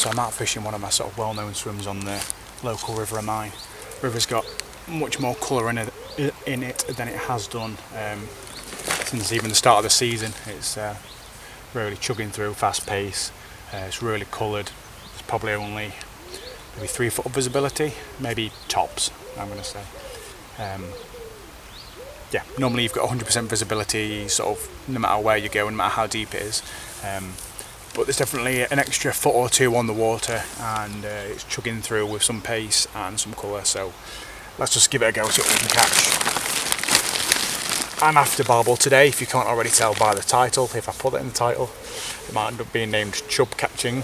So I'm out fishing one of my sort of well-known swims on the local river of mine. The river's got much more colour in it than it has done since even the start of the season. It's really chugging through, fast pace. It's really coloured. There's probably only maybe 3 foot of visibility, maybe tops, I'm going to say. Yeah, normally you've got 100% visibility sort of no matter where you go, no matter how deep it is. But there's definitely an extra foot or two on the water, and it's chugging through with some pace and some colour. So let's just give it a go, see what we can catch. I'm after barbel today, if you can't already tell by the title. If I put it in the title, it might end up being named chub catching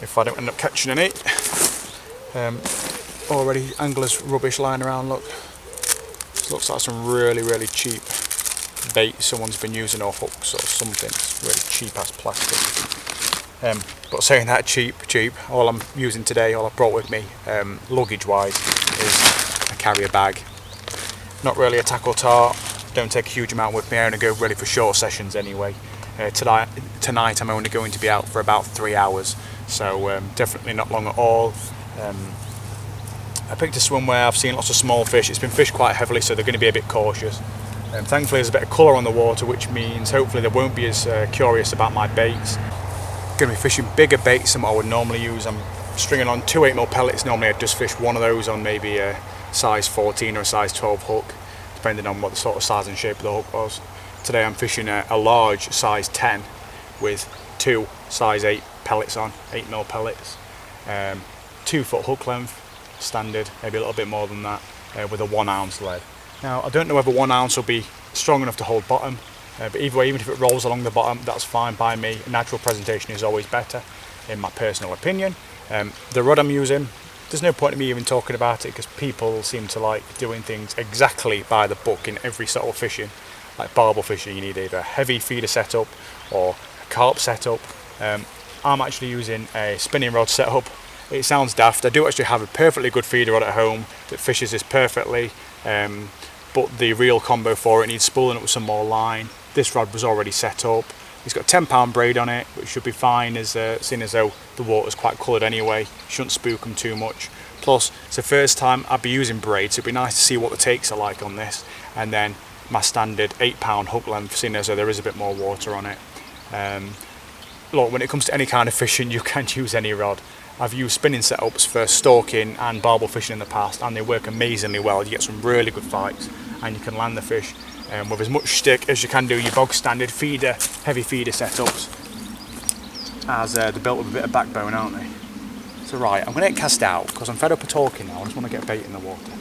if I don't end up catching any. Already anglers rubbish lying around, look. This looks like some really cheap bait someone's been using, or hooks or something. It's really cheap as plastic. But saying that cheap, all I'm using today, all I brought with me, luggage wise, is a carrier bag. Not really a tackle tar, don't take a huge amount with me, I only go really for short sessions anyway. Tonight I'm only going to be out for about 3 hours, so definitely not long at all. I picked a swim where I've seen lots of small fish. It's been fished quite heavily, so they're going to be a bit cautious. Thankfully there's a bit of colour on the water, which means hopefully they won't be as curious about my baits. Going to be fishing bigger baits than what I would normally use. I'm stringing on 2 8mm pellets. Normally I'd just fish one of those on maybe a size 14 or a size 12 hook, depending on what the sort of size and shape of the hook was. Today I'm fishing a large size 10 with 2 size 8 pellets on, 8mm pellets. 2 foot hook length, standard, maybe a little bit more than that, with a 1 ounce lead. Now I don't know whether 1 ounce will be strong enough to hold bottom, but either way, even if it rolls along the bottom, that's fine by me. Natural presentation is always better, in my personal opinion. The rod I'm using, there's no point in me even talking about it, because people seem to like doing things exactly by the book in every sort of fishing. Like barbel fishing, you need either a heavy feeder setup or a carp setup. I'm actually using a spinning rod setup. It sounds daft. I do actually have a perfectly good feeder rod at home that fishes this perfectly, but the reel combo for it needs spooling up with some more line. This rod was already set up. It's got a 10-pound braid on it, which should be fine, as seeing as though the water's quite coloured anyway. Shouldn't spook them too much. Plus, it's the first time I'd be using braids, so it'd be nice to see what the takes are like on this. And then my standard 8-pound hook length, seeing as though there is a bit more water on it. Look, when it comes to any kind of fishing, you can use any rod. I've used spinning setups for stalking and barbel fishing in the past, and they work amazingly well. You get some really good fights, and you can land the fish with as much stick as you can do your bog standard feeder, heavy feeder setups, as they're built with a bit of backbone, aren't they? So right, I'm going to get cast out because I'm fed up of talking now. I just want to get bait in the water.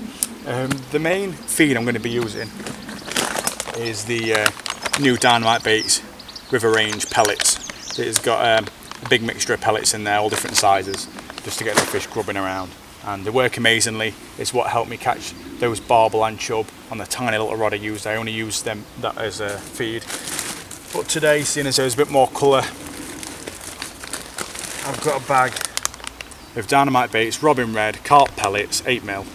The main feed I'm going to be using is the new Dynamite Baits River Range pellets. It's got a big mixture of pellets in there, all different sizes, just to get the fish grubbing around. And they work amazingly. It's what helped me catch those barbel and chub on the tiny little rod I used. I only used that as a feed. But today, seeing as there's a bit more colour, I've got a bag of Dynamite Baits, Robin Red, carp pellets, 8mm,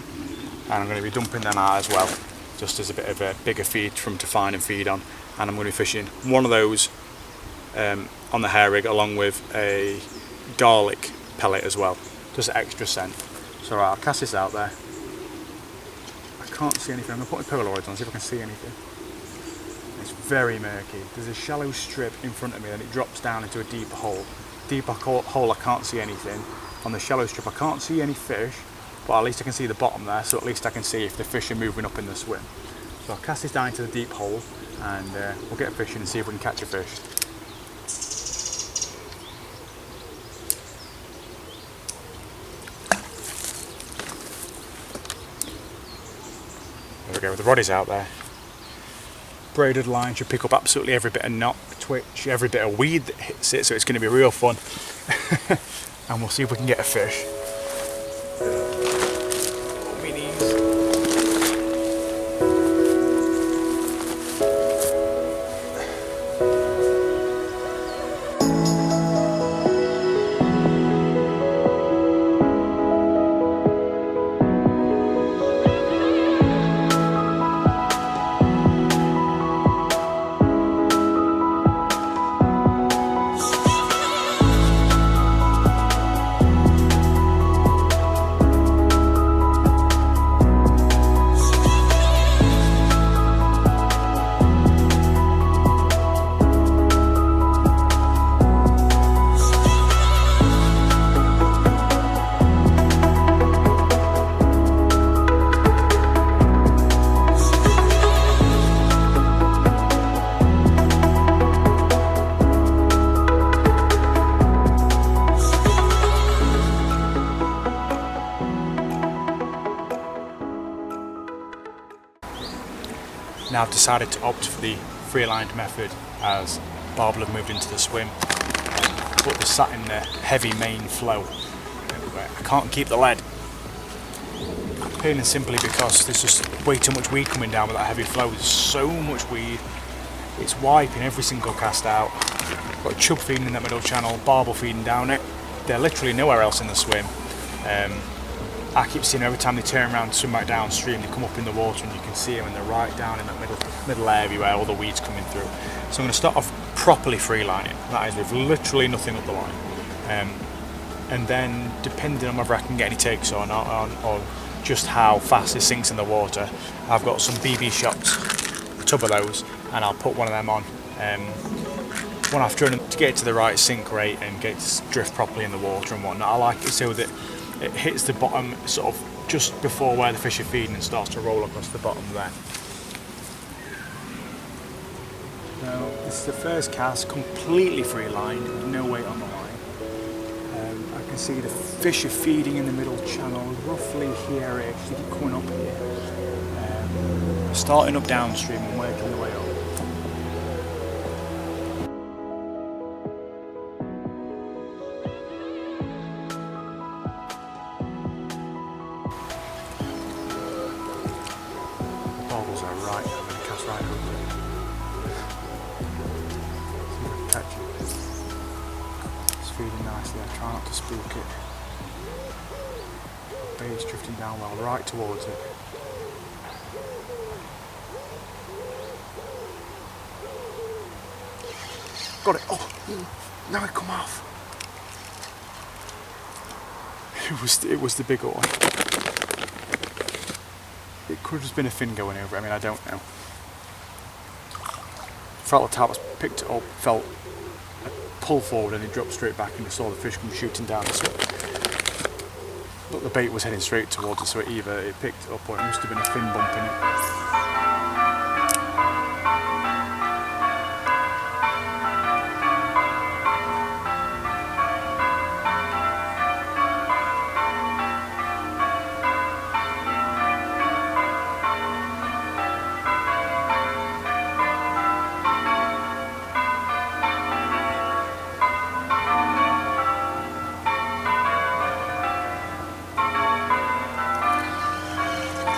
and I'm going to be dumping them out as well, just as a bit of a bigger feed for them to find and feed on. And I'm going to be fishing one of those on the hair rig, along with a garlic pellet as well, just extra scent. So right, I'll cast this out there. I can't see anything. I'm going to put my Polaroids on, see if I can see anything. It's very murky. There's a shallow strip in front of me, and it drops down into a deep hole. Deeper hole, I can't see anything. On the shallow strip, I can't see any fish, but at least I can see the bottom there, so at least I can see if the fish are moving up in the swim. So I'll cast this down into the deep hole, and we'll get a fish in and see if we can catch a fish. There we go, the rod is out there. Braided line should pick up absolutely every bit of knot, twitch, every bit of weed that hits it, so it's going to be real fun. And we'll see if we can get a fish. I've decided to opt for the free-lined method as Barbel have moved into the swim, but they're sat in the heavy main flow. I can't keep the lead, plain and simply because there's just way too much weed coming down with that heavy flow. There's so much weed, it's wiping every single cast out. Got chub feeding in that middle channel, Barbel feeding down it. They're literally nowhere else in the swim. I keep seeing every time they turn around and swim back downstream, they come up in the water and you can see them, and they're right down in that middle area where all the weed's coming through. So I'm going to start off properly free lining, that is with literally nothing up the line. And then depending on whether I can get any takes or not, or just how fast it sinks in the water, I've got some BB shots, a tub of those, and I'll put one of them on one after another to get it to the right sink rate and get it to drift properly in the water and whatnot. I like it so that it hits the bottom sort of just before where the fish are feeding and starts to roll across the bottom there. Now this is the first cast, completely free lined, with no weight on the line. I can see the fish are feeding in the middle channel, roughly here-ish, they keep coming up here. Starting up downstream and working their way up. Barbels are right, I'm going to cast right over it. See if I can catch it. It's feeding nicely, I try not to spook it. Bait's drifting down well, right towards it. Got it! Oh! Now it come off! It was the bigger one. It could have just been a fin going over it, I mean, I don't know. Felt the taps, picked it up, felt a pull forward and it dropped straight back and you saw the fish come shooting down the swim. But the bait was heading straight towards it, so either it picked it up or it must have been a fin bumping it.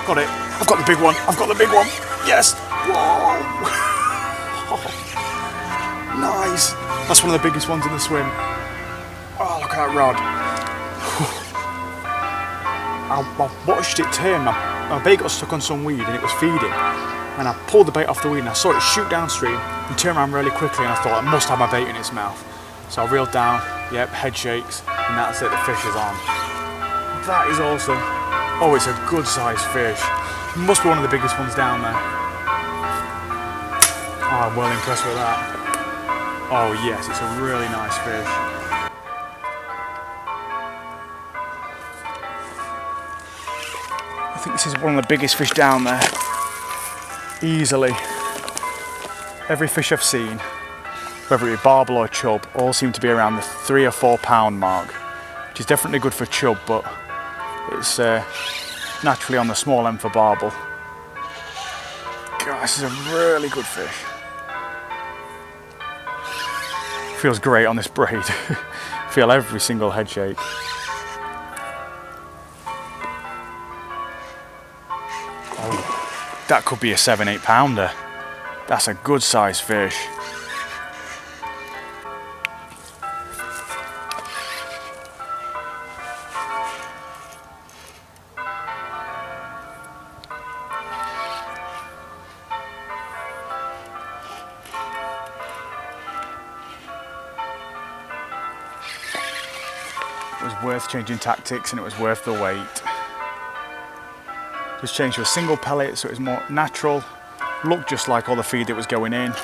Got it. I've got the big one. I've got the big one. Yes. Whoa. Nice. That's one of the biggest ones in the swim. Oh, look at that rod. I watched it turn. My bait got stuck on some weed and it was feeding. And I pulled the bait off the weed and I saw it shoot downstream and turn around really quickly, and I thought, I must have my bait in its mouth. So I reeled down. Yep, head shakes. And that's it. The fish is on. That is awesome. Oh, it's a good sized fish. It must be one of the biggest ones down there. Oh, I'm well impressed with that. Oh yes, it's a really nice fish. I think this is one of the biggest fish down there. Easily. Every fish I've seen, whether it be barbel or chub, all seem to be around the 3 or 4 pound mark, which is definitely good for chub, but it's naturally on the small end for barbel. God, this is a really good fish. Feels great on this braid. Feel every single head shake. Oh, that could be a 7-8 pounder. That's a good sized fish. It was worth changing tactics and it was worth the wait. Just changed to a single pellet so it was more natural, looked just like all the feed that was going in.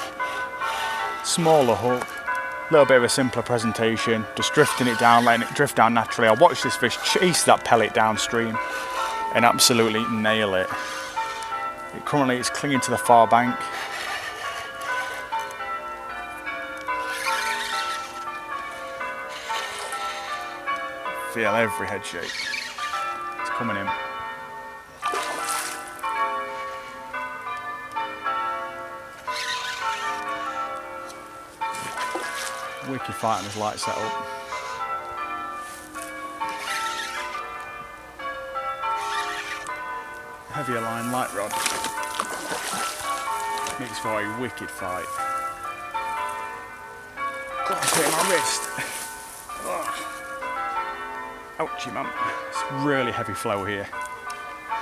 Smaller hook, a little bit of a simpler presentation, just drifting it down, letting it drift down naturally. I watched this fish chase that pellet downstream and absolutely nail it. Currently it's clinging to the far bank. Feel every head shake. It's coming in. Wicked fight on this light setup. Heavier line light rod makes for a wicked fight. God, it's hurting my wrist. Ouchie man. It's really heavy flow here.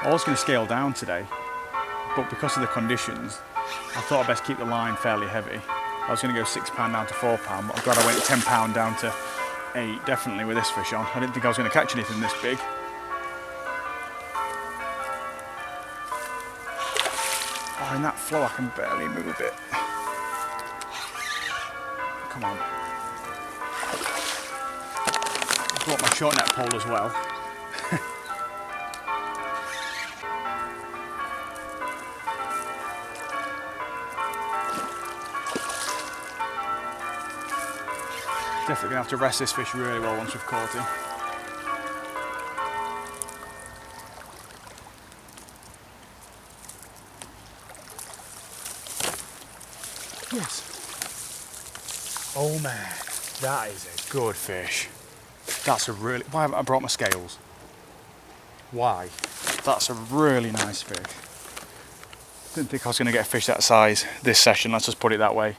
I was going to scale down today, but because of the conditions, I thought I'd best keep the line fairly heavy. I was going to go £6 down to £4, but I'm glad I went £10 down to 8, definitely with this fish on. I didn't think I was going to catch anything this big. Oh, in that flow I can barely move it. Come on. I brought my short net pole as well. Definitely going to have to rest this fish really well once we've caught him. Yes. Oh man, that is a good fish. That's a really... Why haven't I brought my scales? Why? That's a really nice fish. Didn't think I was going to get a fish that size this session, let's just put it that way.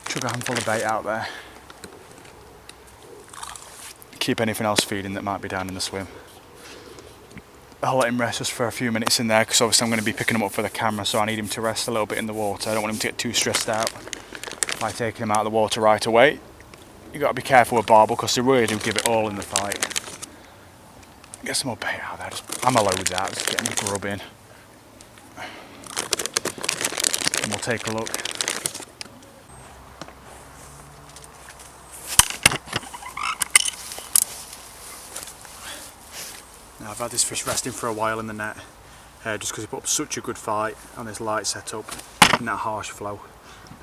Chuck a handful of bait out there. Keep anything else feeding that might be down in the swim. I'll let him rest just for a few minutes in there because obviously I'm going to be picking him up for the camera, so I need him to rest a little bit in the water. I don't want him to get too stressed out by taking him out of the water right away. You've got to be careful with Barbel because they really do give it all in the fight. Get some more bait out there, just hammer loads out, just get him grubbing. And we'll take a look. Now I've had this fish resting for a while in the net, just because he put up such a good fight on this light setup in that harsh flow.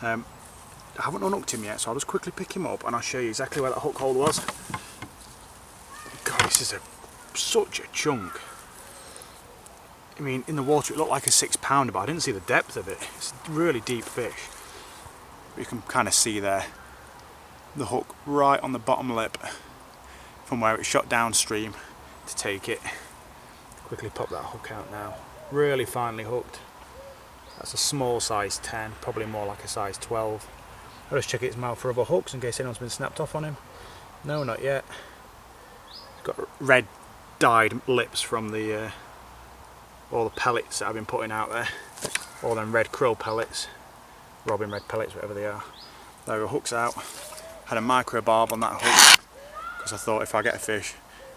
I haven't unhooked him yet, so I'll just quickly pick him up and I'll show you exactly where that hook hold was. God, this is such a chunk. I mean, in the water it looked like a £6, but I didn't see the depth of it. It's a really deep fish. But you can kind of see there the hook right on the bottom lip from where it shot downstream to take it. Quickly pop that hook out now. Really finely hooked. That's a small size 10, probably more like a size 12. I'll just check its mouth for other hooks in case anyone's been snapped off on him. No, not yet. It's got red dyed lips from the all the pellets that I've been putting out there. All them red krill pellets, robin red pellets, whatever they are. There, the hook's out. Had a micro barb on that hook because I thought if I get a fish,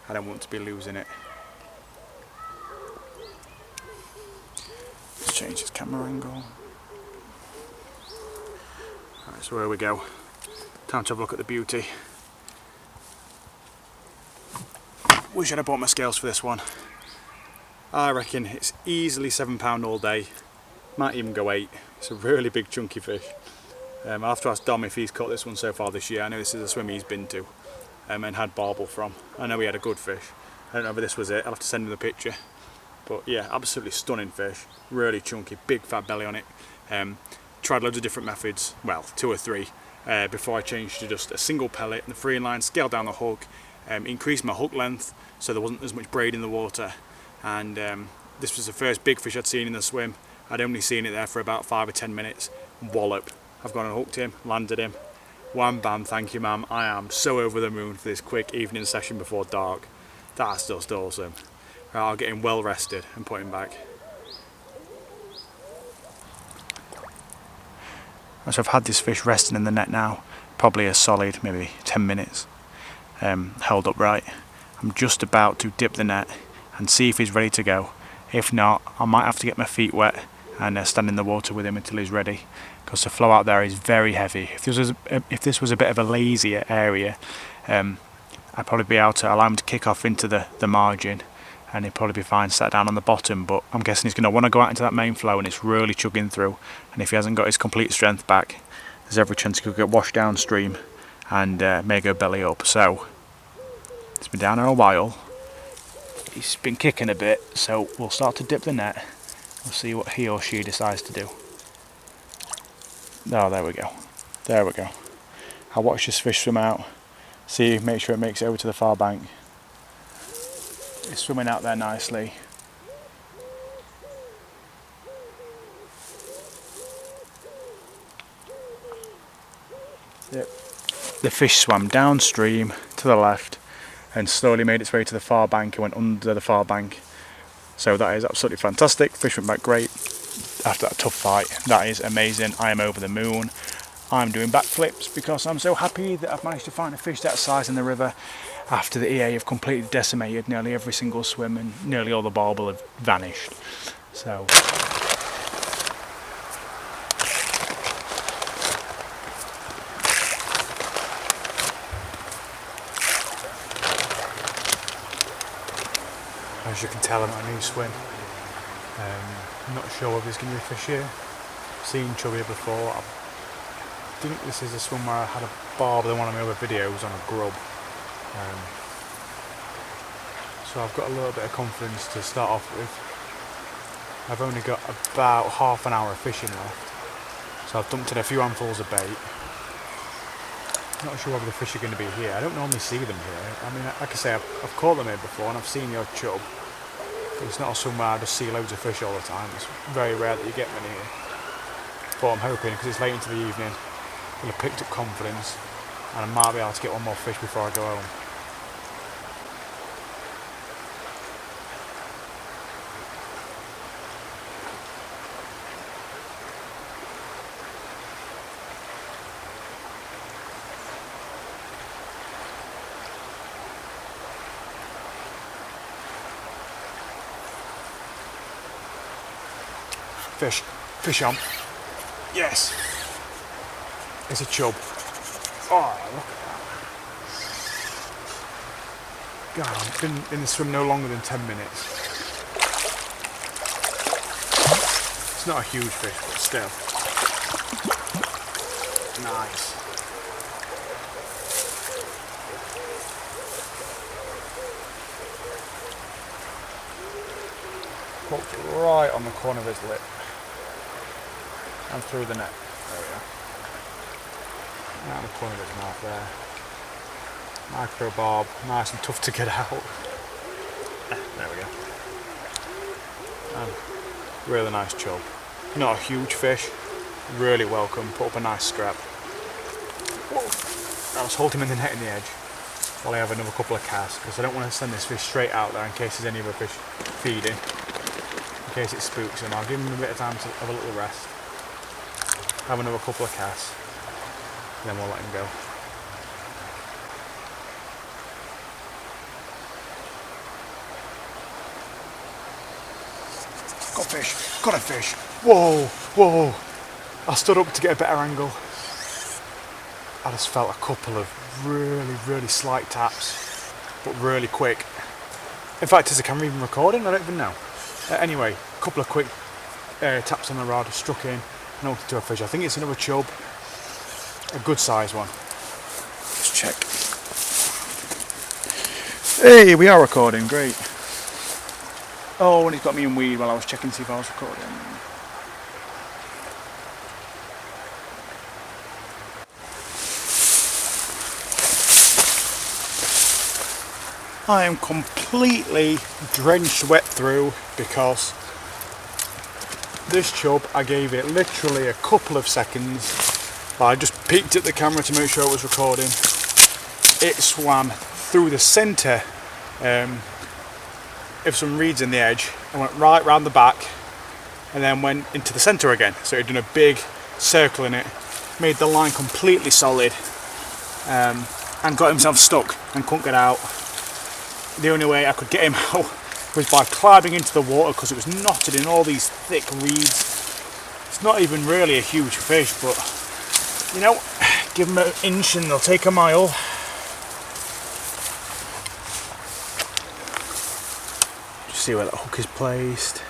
I don't want to be losing it. Let's change this camera angle. Alright, so here we go. Time to have a look at the beauty. Wish I'd have bought my scales for this one. I reckon it's easily £7 all day. Might even go 8. It's a really big chunky fish. I'll have to ask Dom if he's caught this one so far this year. I know this is a swim he's been to and had Barbel from. I know he had a good fish. I don't know if this was it. I'll have to send him the picture. But yeah, absolutely stunning fish. Really chunky, big fat belly on it. Tried loads of different methods, well, 2 or 3, before I changed to just a single pellet and the free line, scaled down the hook, increased my hook length so there wasn't as much braid in the water. And this was the first big fish I'd seen in the swim. I'd only seen it there for about 5 or 10 minutes. Wallop. I've gone and hooked him, landed him. Wham bam, thank you ma'am. I am so over the moon for this quick evening session before dark. That's just awesome. Right, I'll get him well rested and put him back. So I've had this fish resting in the net now, probably a solid maybe 10 minutes, held upright. I'm just about to dip the net and see if he's ready to go. If not, I might have to get my feet wet and stand in the water with him until he's ready, because the flow out there is very heavy. If this was a bit of a lazier area, I'd probably be able to allow him to kick off into the margin and he'd probably be fine sat down on the bottom, but I'm guessing he's going to want to go out into that main flow and it's really chugging through, and if he hasn't got his complete strength back, there's every chance he could get washed downstream and may go belly up. So it's been down there a while, he's been kicking a bit, so we'll start to dip the net. We'll see what he or she decides to do. Oh, there we go. There we go. I'll watch this fish swim out, make sure it makes it over to the far bank. It's swimming out there nicely. Yep. The fish swam downstream to the left and slowly made its way to the far bank and went under the far bank. So that is absolutely fantastic. Fish went back great after that tough fight. That is amazing. I am over the moon. I'm doing backflips because I'm so happy that I've managed to find a fish that size in the river after the EA have completely decimated nearly every single swim and nearly all the barbel have vanished. So as you can tell, I'm at a new swim. I'm not sure whether there's going to be a fish here. I've seen chub here before. I think this is a swim where I had a barbel in one of my other videos on a grub. So I've got a little bit of confidence to start off with. I've only got about half an hour of fishing left. So I've dumped in a few handfuls of bait. Not sure whether the fish are going to be here. I don't normally see them here. I mean, like I say, I've caught them here before and I've seen the odd chub. But it's not somewhere I just see loads of fish all the time. It's very rare that you get many here. But I'm hoping, because it's late into the evening, I'll have picked up confidence and I might be able to get one more fish before I go home. Fish on. Yes! It's a chub. Oh, look at that. God, I've been in the swim no longer than 10 minutes. It's not a huge fish, but still. Nice. Hooked right on the corner of his lip. And through the net. There we go. Out in the corner of his mouth there. Micro barb, nice and tough to get out. There we go. And really nice chub. Not a huge fish, really welcome. Put up a nice scrap. Whoa. I'll just hold him in the net in the edge while I have another couple of casts, because I don't want to send this fish straight out there in case there's any other fish feeding. In case it spooks him. I'll give him a bit of time to have a little rest. Have another couple of casts, then we'll let him go. Got a fish, got a fish. Whoa, whoa. I stood up to get a better angle. I just felt a couple of really slight taps, but really quick. In fact, is the camera even recording? I don't even know. Anyway, a couple of quick taps on the rod, struck in. Knocked to a fish. I think it's another chub, a good size one. Let's check. Hey, we are recording, great. Oh, and he's got me in weed while I was checking to see if I was recording. I am completely drenched wet through because this chub, I gave it literally a couple of seconds. I just peeked at the camera to make sure it was recording. It swam through the centre of some reeds in the edge and went right round the back and then went into the centre again. So it had done a big circle in it, made the line completely solid and got himself stuck and couldn't get out. The only way I could get him out was by climbing into the water because it was knotted in all these thick reeds. It's not even really a huge fish, but you know, give them an inch and they'll take a mile. Just see where that hook is placed.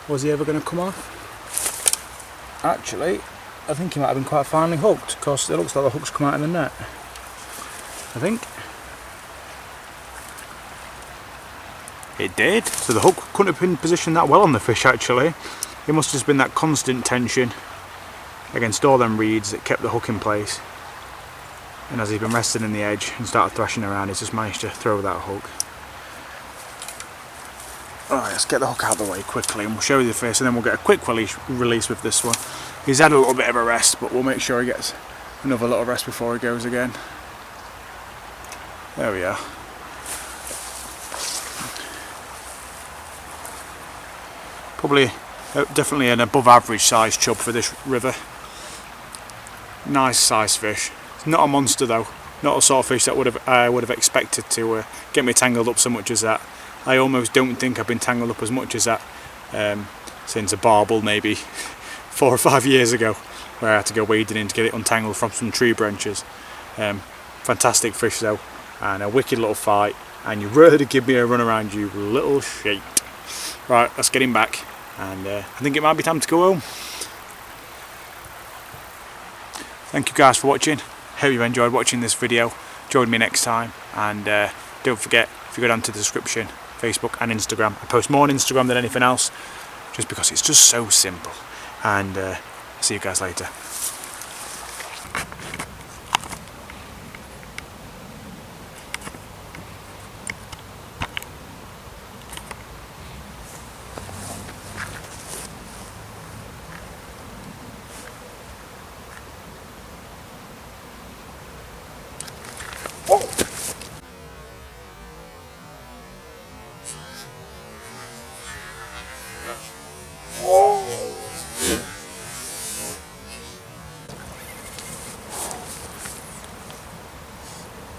Was he ever going to come off? Actually, I think he might have been quite finely hooked because it looks like the hook's come out in the net. I think. It did. So the hook couldn't have been positioned that well on the fish actually. It must have just been that constant tension against all them reeds that kept the hook in place. and as he's been resting in the edge and started thrashing around, he's just managed to throw that hook. Alright, let's get the hook out of the way quickly and we'll show you the fish, and then we'll get a quick release with this one. He's had a little bit of a rest, but we'll make sure he gets another little rest before he goes again. There we are. Probably, definitely an above average size chub for this river. Nice size fish. It's not a monster though. Not a sort of fish that I would have expected to get me tangled up so much as that. I almost don't think I've been tangled up as much as that since a barbel maybe 4 or 5 years ago, where I had to go wading in to get it untangled from some tree branches. Fantastic fish though, and a wicked little fight, and you really did give me a run around, you little shite. Right, let's get him back, and I think it might be time to go home. Thank you guys for watching. Hope you enjoyed watching this video. Join me next time, and don't forget, if you go down to the description, Facebook and Instagram. I post more on Instagram than anything else, just because it's just so simple. And see you guys later.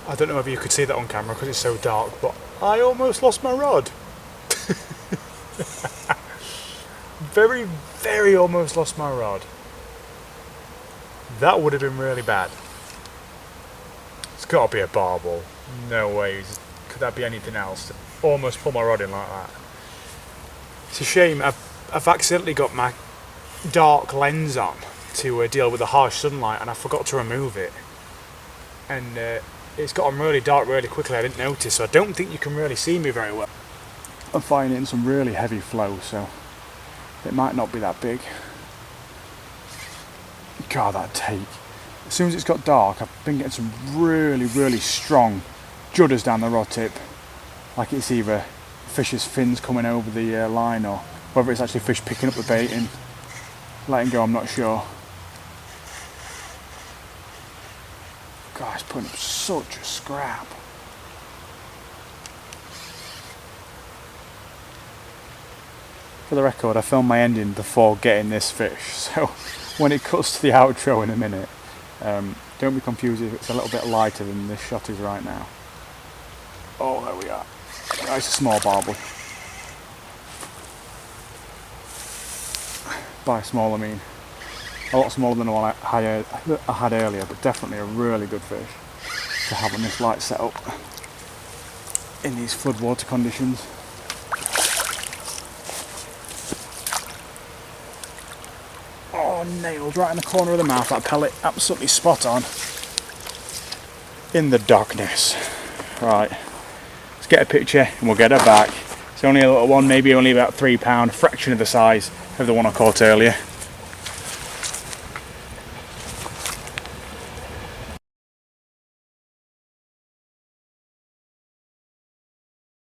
I don't know if you could see that on camera because it's so dark, but I almost lost my rod. Very, very almost lost my rod. That would have been really bad. It's got to be a barbel. No way. Could that be anything else? To almost pull my rod in like that. It's a shame. I've accidentally got my dark lens on to deal with the harsh sunlight, and I forgot to remove it. And it's gotten really dark really quickly. I didn't notice, so I don't think you can really see me very well. I'm finding it in some really heavy flow, so it might not be that big. God, that take. As soon as it's got dark, I've been getting some really, really strong judders down the rod tip. Like it's either fish's fins coming over the line, or whether it's actually fish picking up the bait and letting go, I'm not sure. God, it's putting up such a scrap. For the record, I filmed my ending before getting this fish, so when it cuts to the outro in a minute, don't be confused if it's a little bit lighter than this shot is right now. Oh, there we are. It's a small barbel. By small I mean a lot smaller than the one I had earlier, but definitely a really good fish to have on this light setup in these floodwater conditions. Oh, nailed right in the corner of the mouth, that pellet, absolutely spot on. In the darkness. Right, let's get a picture and we'll get her back. It's only a little one, maybe only about £3, fraction of the size of the one I caught earlier.